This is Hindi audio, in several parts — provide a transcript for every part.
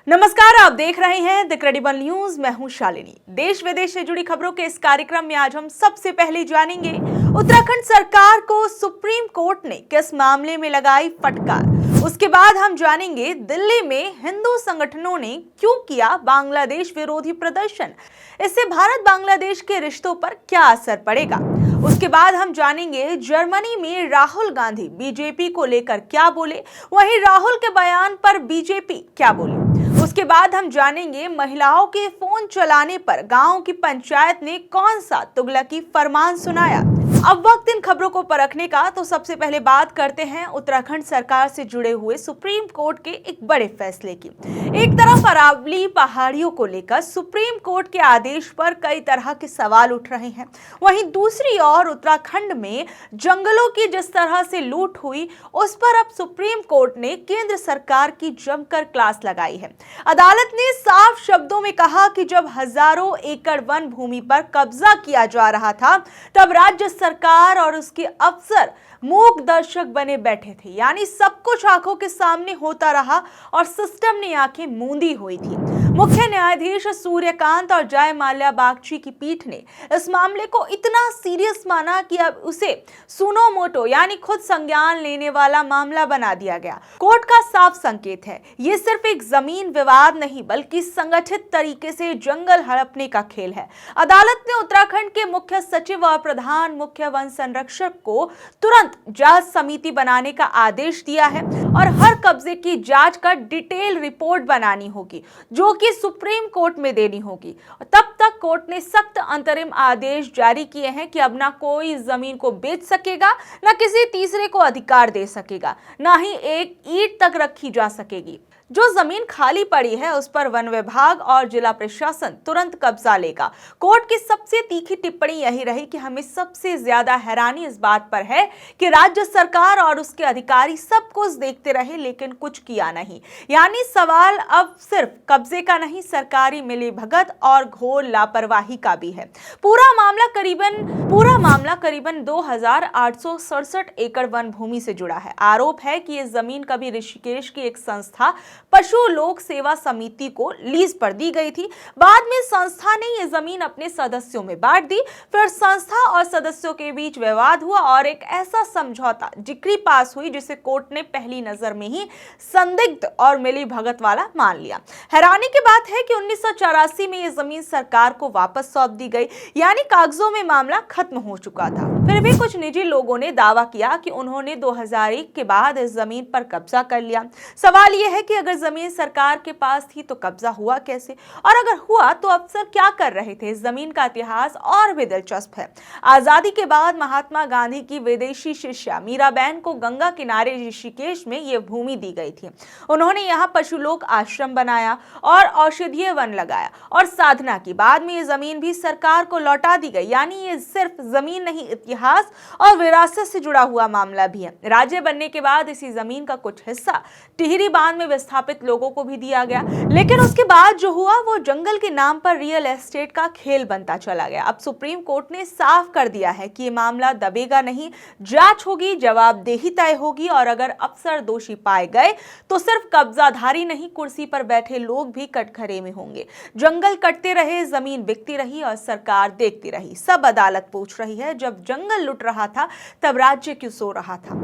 नमस्कार, आप देख रहे हैं द क्रेडिबल न्यूज। मैं हूं शालिनी। देश विदेश से जुड़ी खबरों के इस कार्यक्रम में आज हम सबसे पहले जानेंगे उत्तराखंड सरकार को सुप्रीम कोर्ट ने किस मामले में लगाई फटकार। उसके बाद हम जानेंगे दिल्ली में हिंदू संगठनों ने क्यों किया बांग्लादेश विरोधी प्रदर्शन, इससे भारत बांग्लादेश के रिश्तों पर क्या असर पड़ेगा। उसके बाद हम जानेंगे जर्मनी में राहुल गांधी बीजेपी को लेकर क्या बोले, वहीं राहुल के बयान पर बीजेपी क्या बोली। उसके बाद हम जानेंगे महिलाओं के फोन चलाने पर गांव की पंचायत ने कौन सा तुगलकी फरमान सुनाया। अब वक्त इन खबरों को परखने का, तो सबसे पहले बात करते हैं उत्तराखंड सरकार से जुड़े हुए सुप्रीम कोर्ट के एक बड़े फैसले की। एक तरफ अरावली पहाड़ियों को लेकर सुप्रीम कोर्ट के आदेश पर कई तरह के सवाल उठ रहे हैं, वहीं दूसरी ओर उत्तराखंड में जंगलों की जिस तरह से लूट हुई, उस पर अब सुप्रीम कोर्ट ने केंद्र सरकार की जमकर क्लास लगाई है। अदालत ने साफ शब्दों में कहा कि जब हजारों एकड़ वन भूमि पर कब्जा किया जा रहा था, तब राज्य सरकार और उसके अफसर मूक दर्शक बने बैठे थे, यानी सब कुछ आंखों के सामने होता रहा और सिस्टम ने आंखें मूंदी हुई थी। मुख्य न्यायाधीश सूर्यकांत और जय माल्या बागची की पीठ ने इस मामले को इतना सीरियस माना कि अब उसे सुनो मोटो यानी खुद संज्ञान लेने वाला मामला बना दिया गया। कोर्ट का साफ संकेत है, ये सिर्फ एक जमीन विवाद नहीं बल्कि संगठित तरीके से जंगल हड़पने का खेल है। अदालत ने उत्तराखंड के मुख्य सचिव और प्रधान मुख्य वन संरक्षक को तुरंत जांच समिति बनाने का आदेश दिया है और हर कब्जे की जांच का डिटेल रिपोर्ट बनानी होगी, जो कि सुप्रीम कोर्ट में देनी होगी। तब तक कोर्ट ने सख्त अंतरिम आदेश जारी किए हैं कि अब ना कोई जमीन को बेच सकेगा, ना किसी तीसरे को अधिकार दे सकेगा, ना ही एक ईंट तक रखी जा सकेगी। जो जमीन खाली पड़ी है उस पर वन विभाग और जिला प्रशासन तुरंत कब्जा लेगा। कोर्ट की सबसे तीखी टिप्पणी यही रही कि हमें सबसे ज्यादा हैरानी इस बात पर है कि राज्य सरकार और उसके अधिकारी सब कुछ देखते रहे लेकिन कुछ किया नहीं। यानी सवाल अब सिर्फ कब्जे का नहीं, सरकारी मिलीभगत और घोर लापरवाही का भी है। पूरा मामला करीबन 2867 एकड़ वन भूमि से जुड़ा है। आरोप है कि ये जमीन कभी ऋषिकेश की एक संस्था पशु लोक सेवा समिति को लीज पर दी गई थी। बाद में संस्था ने यह जमीन अपने सदस्यों में बांट दी। फिर संस्था और सदस्यों के बीच विवाद हुआ और एक ऐसा समझौता डिक्री पास हुई जिसे कोर्ट ने पहली नजर में ही संदिग्ध और मिलीभगत वाला मान लिया। हैरानी की बात है कि 1984 में यह जमीन सरकार को वापस सौंप दी गई, यानी कागजों में मामला खत्म हो चुका था। फिर भी कुछ निजी लोगों ने दावा किया कि उन्होंने 2001 के बाद इस जमीन पर कब्जा कर लिया। सवाल यह है कि अगर जमीन सरकार के पास थी तो कब्जा हुआ कैसे, और अगर हुआ तो अफसर क्या कर रहे थे। इस जमीन का इतिहास और भी दिलचस्प है। आजादी के बाद महात्मा गांधी की विदेशी शिष्या मीराबेन को गंगा किनारे ऋषिकेश में यह भूमि दी गई थी। उन्होंने यहाँ पशुलोक आश्रम बनाया और औषधीय वन लगाया और साधना की। बाद में ये जमीन भी सरकार को लौटा दी गई। यानी ये सिर्फ जमीन नहीं, इतिहास और विरासत से जुड़ा हुआ मामला भी है। राज्य बनने के बाद इसी जमीन का कुछ हिस्सा टिहरी बांध में विस्थापित लोगों को भी दिया गया, लेकिन उसके बाद जो हुआ वो जंगल के नाम पर रियल एस्टेट का खेल बनता चला गया। अब सुप्रीम कोर्ट ने साफ कर दिया है कि ये मामला दबेगा नहीं, जांच होगी, जवाबदेही तय होगी और अगर अफसर दोषी पाए गए तो सिर्फ कब्जाधारी नहीं, कुर्सी पर बैठे लोग भी कटघरे में होंगे। जंगल कटते रहे, जमीन बिकती रही और सरकार देखती रही। सब अदालत पूछ रही है, जब जंगल लुट रहा था तब राज्य क्यों सो रहा था।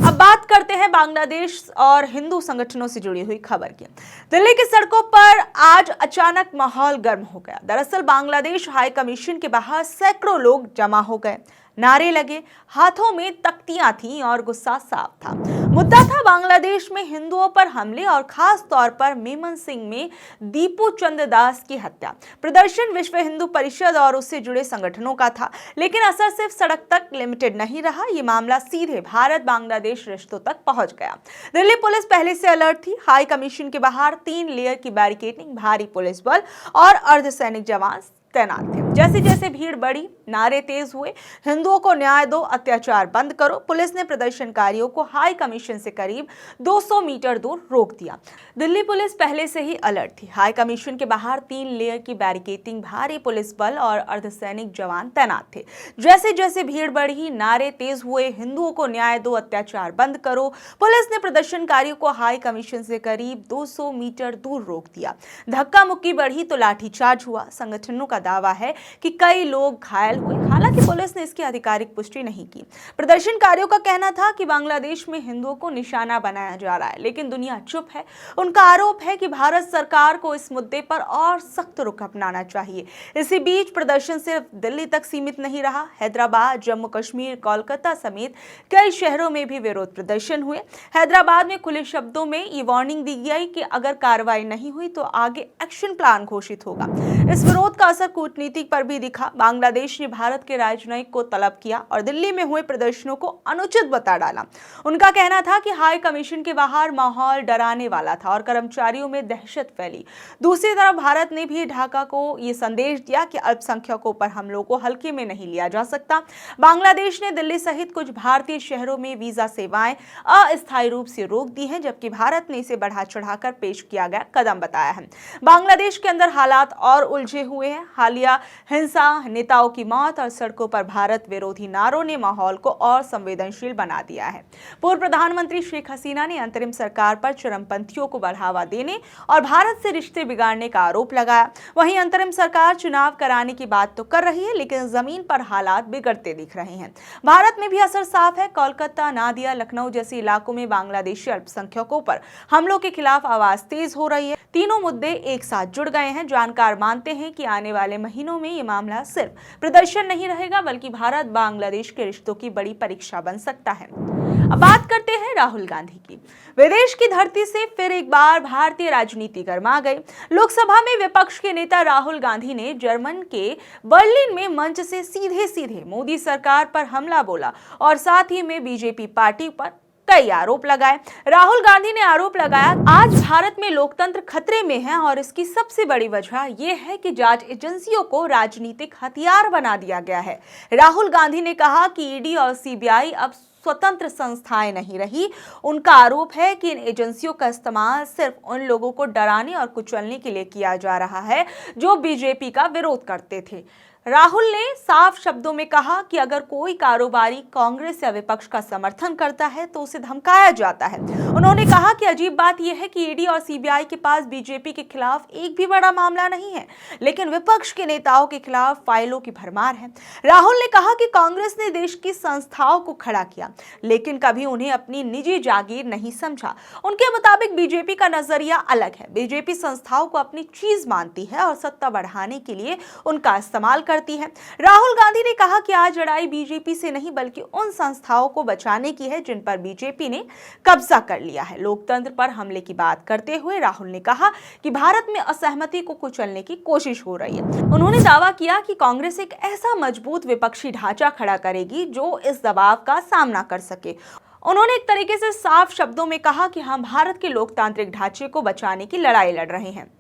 अब बात करते हैं बांग्लादेश और हिंदू संगठनों से जुड़ी हुई खबर की। दिल्ली की सड़कों पर आज अचानक माहौल गर्म हो गया। दरअसल बांग्लादेश हाई कमीशन के बाहर सैकड़ों लोग जमा हो गए, नारे लगे, हाथों में तख्तियां थीं और गुस्सा साफ था। मुद्दा था बांग्लादेश में हिंदुओं पर हमले और खास तौर पर मेमन सिंह में दीपू चंद दास की हत्या। प्रदर्शन विश्व हिंदू परिषद और उससे जुड़े संगठनों का था, लेकिन असर सिर्फ सड़क तक लिमिटेड नहीं रहा। ये मामला सीधे भारत बांग्लादेश रिश्तों तक पहुंच गया। दिल्ली पुलिस पहले से अलर्ट थी। हाई कमीशन के बाहर 3 लेयर की बैरिकेडिंग, भारी पुलिस बल और अर्धसैनिक जवान तैनात थे। जैसे जैसे भीड़ बढ़ी, नारे तेज हुए, हिंदुओं को न्याय दो, अत्याचार बंद करो। पुलिस ने प्रदर्शनकारियों को हाई कमीशन से करीब 200 मीटर दूर रोक दिया। दिल्ली पुलिस पहले से ही अलर्ट थी। हाई कमीशन के बाहर 3 लेयर की बैरिकेडिंग, भारी पुलिस बल और अर्धसैनिक जवान तैनात थे। जैसे जैसे भीड़ बढ़ी, नारे तेज हुए, हिंदुओं को न्याय दो, अत्याचार बंद करो। पुलिस ने प्रदर्शनकारियों को हाई कमीशन से करीब 200 मीटर दूर रोक दिया। धक्का मुक्की बढ़ी तो लाठीचार्ज हुआ। संगठनों का दावा है कि कई लोग घायल हुए, हालांकि पुलिस ने इसकी आधिकारिक पुष्टि नहीं की। प्रदर्शनकारियों का कहना था कि बांग्लादेश में हिंदुओं को निशाना बनाया जा रहा है, लेकिन दुनिया चुप है। उनका आरोप है कि भारत सरकार को इस मुद्दे पर और सख्त रुख अपनाना चाहिए। इसी बीच प्रदर्शन सिर्फ दिल्ली तक सीमित नहीं रहा। हैदराबाद, जम्मू कश्मीर, कोलकाता समेत कई शहरों में भी विरोध प्रदर्शन हुए। हैदराबाद में खुले शब्दों में ये वार्निंग दी गई कि अगर कार्रवाई नहीं हुई तो आगे एक्शन प्लान घोषित होगा। इस विरोध का असर कूटनीति पर भी दिखा। बांग्लादेश ने भारत के राजनयिक को तलब किया और दिल्ली में हुए प्रदर्शनों को अनुचित बता डाला। उनका कहना था कि हाई कमीशन के बाहर माहौल डराने वाला था और कर्मचारियों में दहशत फैली। दूसरी तरफ भारत ने भी ढाका को ये संदेश दिया कि अल्पसंख्यकों पर हमलों को हल्के में नहीं लिया जा सकता। बांग्लादेश ने दिल्ली सहित कुछ भारतीय शहरों में वीजा सेवाएं अस्थायी रूप से रोक दी हैं, जबकि भारत ने इसे बढ़ा चढ़ाकर पेश किया गया कदम बताया है। बांग्लादेश के अंदर हालात और उलझे हुए हैं। हालिया हिंसा, नेताओं की मौत और सड़कों पर भारत विरोधी नारों ने माहौल को और संवेदनशील बना दिया है। पूर्व प्रधानमंत्री शेख हसीना ने अंतरिम सरकार पर चरमपंथियों को बढ़ावा देने और भारत से रिश्ते बिगाड़ने का आरोप लगाया। वहीं अंतरिम सरकार चुनाव कराने की बात तो कर रही है, लेकिन जमीन पर हालात बिगड़ते दिख रहे हैं। भारत में भी असर साफ है। कोलकाता, नादिया, लखनऊ जैसे इलाकों में बांग्लादेशी अल्पसंख्यकों पर हमलों के खिलाफ आवाज तेज हो रही है। तीनों मुद्दे एक साथ जुड़ गए हैं। जानकार मानते हैं कि आने वाले महीनों में ये मामला सिर्फ प्रदर्शन नहीं रहेगा, बल्कि भारत बांग्लादेश के रिश्तों की बड़ी परीक्षा बन सकता है। अब बात करते हैं राहुल गांधी की। विदेश की धरती से फिर एक बार भारतीय राजनीति गर्मा गई। लोकसभा में विपक्ष के नेता राहुल गांधी ने जर्मन के बर्लिन में मंच से सीधे मोदी सरकार पर हमला बोला और साथ ही में बीजेपी पार्टी पर कई आरोप लगाए। राहुल गांधी ने आरोप लगाया, आज भारत में लोकतंत्र खतरे में है और इसकी सबसे बड़ी वजह यह है कि जांच एजेंसियों को राजनीतिक हथियार बना दिया गया है। राहुल गांधी ने कहा कि ईडी और सीबीआई अब स्वतंत्र संस्थाएं नहीं रही। उनका आरोप है कि इन एजेंसियों का इस्तेमाल सिर्फ उन लोगों को डराने और कुचलने के लिए किया जा रहा है जो बीजेपी का विरोध करते थे। राहुल ने साफ शब्दों में कहा कि अगर कोई कारोबारी कांग्रेस या विपक्ष का समर्थन करता है तो उसे धमकाया जाता है। उन्होंने कहा कि अजीब बात यह है कि ईडी और सीबीआई के पास बीजेपी के खिलाफ एक भी बड़ा मामला नहीं है, लेकिन विपक्ष के नेताओं के खिलाफ फाइलों की भरमार है। राहुल ने कहा कि कांग्रेस ने देश की संस्थाओं को खड़ा किया, लेकिन कभी उन्हें अपनी निजी जागीर नहीं समझा। उनके मुताबिक बीजेपी का नजरिया अलग है। बीजेपी संस्थाओं को अपनी चीज मानती है और सत्ता बढ़ाने के लिए उनका इस्तेमाल करती है। राहुल गांधी ने कहा कि आज लड़ाई बीजेपी से नहीं बल्कि उन संस्थाओं को बचाने की है जिन पर बीजेपी ने कब्जा कर लिया है। लोकतंत्र पर हमले की बात करते हुए राहुल ने कहा कि भारत में असहमति को कुचलने की कोशिश हो रही है। उन्होंने दावा किया कि कांग्रेस एक ऐसा मजबूत विपक्षी ढांचा खड़ा करेगी जो इस दबाव का सामना कर सके। उन्होंने एक तरीके से साफ शब्दों में कहा कि हम भारत के लोकतांत्रिक ढांचे को बचाने की लड़ाई लड़ रहे हैं।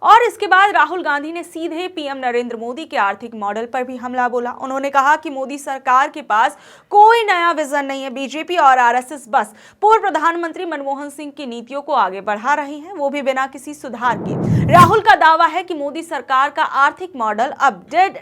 और इसके बाद राहुल गांधी ने सीधे पीएम नरेंद्र मोदी के आर्थिक मॉडल पर भी हमला बोला। उन्होंने कहा कि मोदी सरकार के पास कोई नया विजन नहीं है। बीजेपी और आरएसएस बस पूर्व प्रधानमंत्री मनमोहन सिंह की नीतियों को आगे बढ़ा रही हैं, वो भी बिना किसी सुधार के। राहुल का दावा है कि मोदी सरकार का आर्थिक मॉडल अब डेड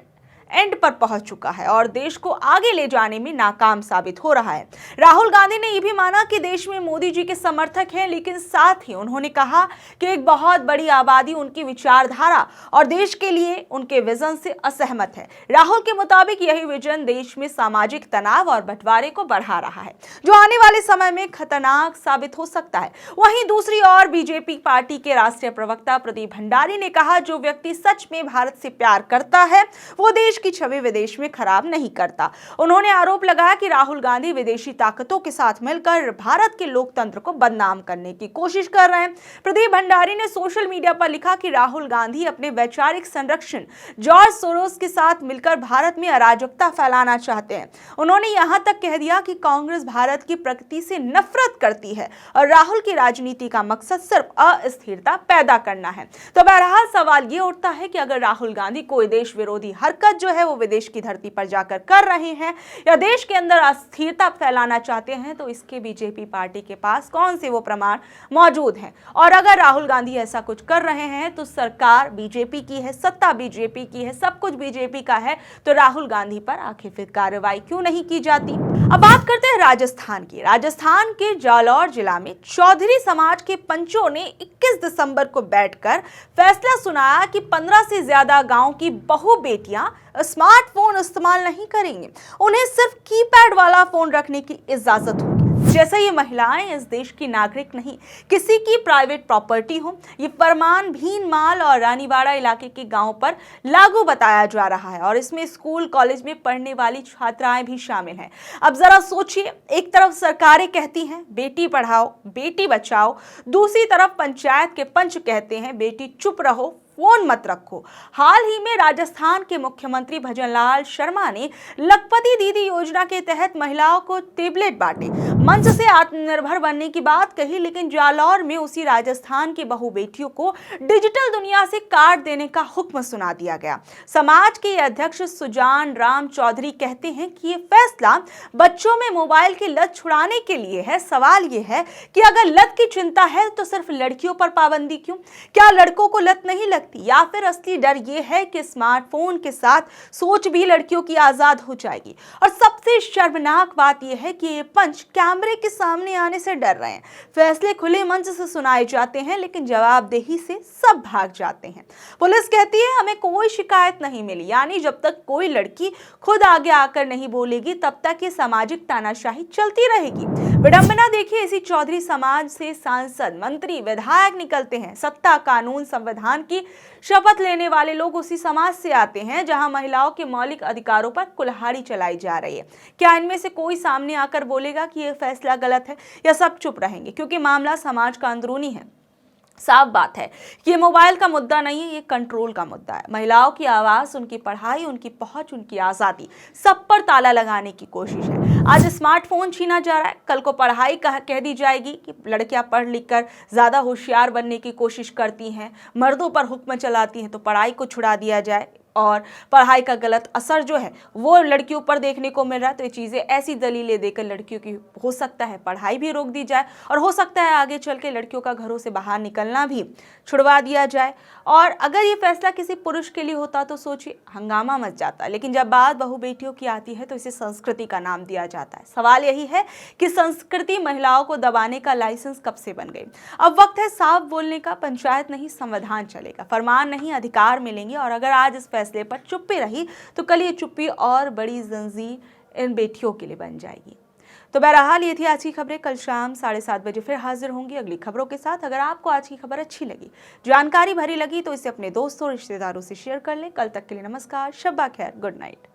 एंड पर पहुंच चुका है और देश को आगे ले जाने में नाकाम साबित हो रहा है। राहुल गांधी ने यह भी माना कि देश में मोदी जी के समर्थक हैं, लेकिन साथ ही उन्होंने कहा कि एक बहुत बड़ी आबादी उनकी विचारधारा और देश के लिए उनके विजन से असहमत है। राहुल के मुताबिक यही विजन देश में सामाजिक तनाव और बंटवारे को बढ़ा रहा है, जो आने वाले समय में खतरनाक साबित हो सकता है। वहीं दूसरी ओर बीजेपी पार्टी के राष्ट्रीय प्रवक्ता प्रदीप भंडारी ने कहा, जो व्यक्ति सच में भारत से प्यार करता है वो देश की छवि विदेश में खराब नहीं करता। उन्होंने आरोप लगाया कि राहुल गांधी विदेशी ताकतों के साथ मिलकर भारत के लोकतंत्र को बदनाम करने की कोशिश कर रहे हैं। प्रदीप भंडारी ने सोशल मीडिया पर लिखा कि राहुल गांधी अपने वैचारिक संरक्षण जॉर्ज सोरोस के साथ मिलकर भारत में अराजकता फैलाना चाहते हैं। उन्होंने यहां तक कह दिया कि कांग्रेस भारत की प्रकृति से नफरत करती है और राहुल की राजनीति का मकसद सिर्फ अस्थिरता पैदा करना है। तो बहरहाल सवाल ये उठता है कि अगर राहुल गांधी कोई देश विरोधी हरकत जो है वो विदेश की धरती पर जाकर कर रहे हैं या देश के अंदर अस्थिरता फैलाना चाहते हैं, तो इसके बीजेपी पार्टी के पास कौन से वो प्रमाण मौजूद हैं। और अगर राहुल गांधी ऐसा कुछ कर रहे हैं तो सरकार बीजेपी की है, सत्ता बीजेपी की है, सब कुछ बीजेपी का है, तो राहुल गांधी पर आखिर फिर कार्रवाई क्यों नहीं की जाती। अब बात करते हैं राजस्थान की। राजस्थान के जालौर जिला में चौधरी समाज के पंचों ने 21 दिसंबर को बैठकर फैसला सुनाया कि 15 से ज्यादा गांव की बहु बेटियां स्मार्टफोन इस्तेमाल नहीं करेंगे, उन्हें सिर्फ कीपैड वाला फोन रखने की इजाजत होगी। जैसे ये महिलाएं इस देश की नागरिक नहीं, किसी की प्राइवेट प्रॉपर्टी हो। ये फरमान भीनमाल और रानीवाड़ा इलाके के गांव पर लागू बताया जा रहा है और इसमें स्कूल कॉलेज में पढ़ने वाली छात्राएं भी शामिल हैं। अब जरा सोचिए, एक तरफ सरकारें कहती हैं बेटी पढ़ाओ बेटी बचाओ, दूसरी तरफ पंचायत के पंच कहते हैं बेटी चुप रहो फोन मत रखो। हाल ही में राजस्थान के मुख्यमंत्री भजनलाल शर्मा ने लखपति दीदी योजना के तहत महिलाओं को टेबलेट बांटे, मंच से आत्मनिर्भर बनने की बात कही, लेकिन जालौर में उसी राजस्थान की बहु बेटियों को डिजिटल दुनिया से काट देने का हुक्म सुना दिया गया। समाज के अध्यक्ष सुजान राम चौधरी कहते हैं कि ये फैसला बच्चों में मोबाइल की लत छुड़ाने के लिए है। सवाल ये है कि अगर लत की चिंता है तो सिर्फ लड़कियों पर पाबंदी क्यों? क्या लड़कों को लत नहीं लगती, या फिर असली डर ये है कि स्मार्टफोन के साथ सोच भी लड़कियों की आजाद हो जाएगी। और सबसे शर्मनाक बात यह है कि ये पंच कैमरे के सामने आने से डर रहे हैं। फैसले खुले मंच से सुनाए जाते हैं लेकिन जवाबदेही से सब भाग जाते हैं। पुलिस कहती है हमें कोई शिकायत नहीं मिली, यानी जब तक कोई लड़की खुद आगे आकर नहीं बोलेगी तब तक ये सामाजिक तानाशाही चलती रहेगी। विडंबना देखिए, इसी चौधरी समाज से सांसद, मंत्री, विधायक निकलते हैं। सत्ता, कानून, संविधान की शपथ लेने वाले लोग उसी समाज से आते हैं जहां महिलाओं के मौलिक अधिकारों पर कुल्हाड़ी चलाई जा रही है। क्या इनमें से कोई सामने आकर बोलेगा कि यह फैसला गलत है, या सब चुप रहेंगे? क्योंकि मामला समाज का अंदरूनी है। साफ बात है कि ये मोबाइल का मुद्दा नहीं है, ये कंट्रोल का मुद्दा है। महिलाओं की आवाज़, उनकी पढ़ाई, उनकी पहुंच, उनकी आज़ादी, सब पर ताला लगाने की कोशिश है। आज स्मार्टफोन छीना जा रहा है, कल को पढ़ाई कह दी जाएगी कि लड़कियां पढ़ लिख कर ज़्यादा होशियार बनने की कोशिश करती हैं, मर्दों पर हुक्म चलाती हैं, तो पढ़ाई को छुड़ा दिया जाए। और पढ़ाई का गलत असर जो है वो लड़कियों पर देखने को मिल रहा है। तो ये चीज़ें ऐसी दलीलें देकर लड़कियों की हो सकता है पढ़ाई भी रोक दी जाए और हो सकता है आगे चल के लड़कियों का घरों से बाहर निकलना भी छुड़वा दिया जाए। और अगर ये फैसला किसी पुरुष के लिए होता तो सोचिए, हंगामा मच जाता। लेकिन जब बात बहु बेटियों की आती है तो इसे संस्कृति का नाम दिया जाता है। सवाल यही है कि संस्कृति महिलाओं को दबाने का लाइसेंस कब से बन गई? अब वक्त है साफ बोलने का। पंचायत नहीं, संविधान चलेगा, फरमान नहीं, अधिकार मिलेंगे। और अगर आज इस फैसले पर चुप्पी रही तो कल ये चुप्पी और बड़ी जंजीर इन बेटियों के लिए बन जाएगी। तो बहरहाल ये थी आज की खबरें। कल शाम 7:30 बजे फिर हाजिर होंगी अगली खबरों के साथ। अगर आपको आज की खबर अच्छी लगी, जानकारी भरी लगी, तो इसे अपने दोस्तों, रिश्तेदारों से शेयर कर लें। कल तक के लिए नमस्कार, शब्बा खैर, गुड नाइट।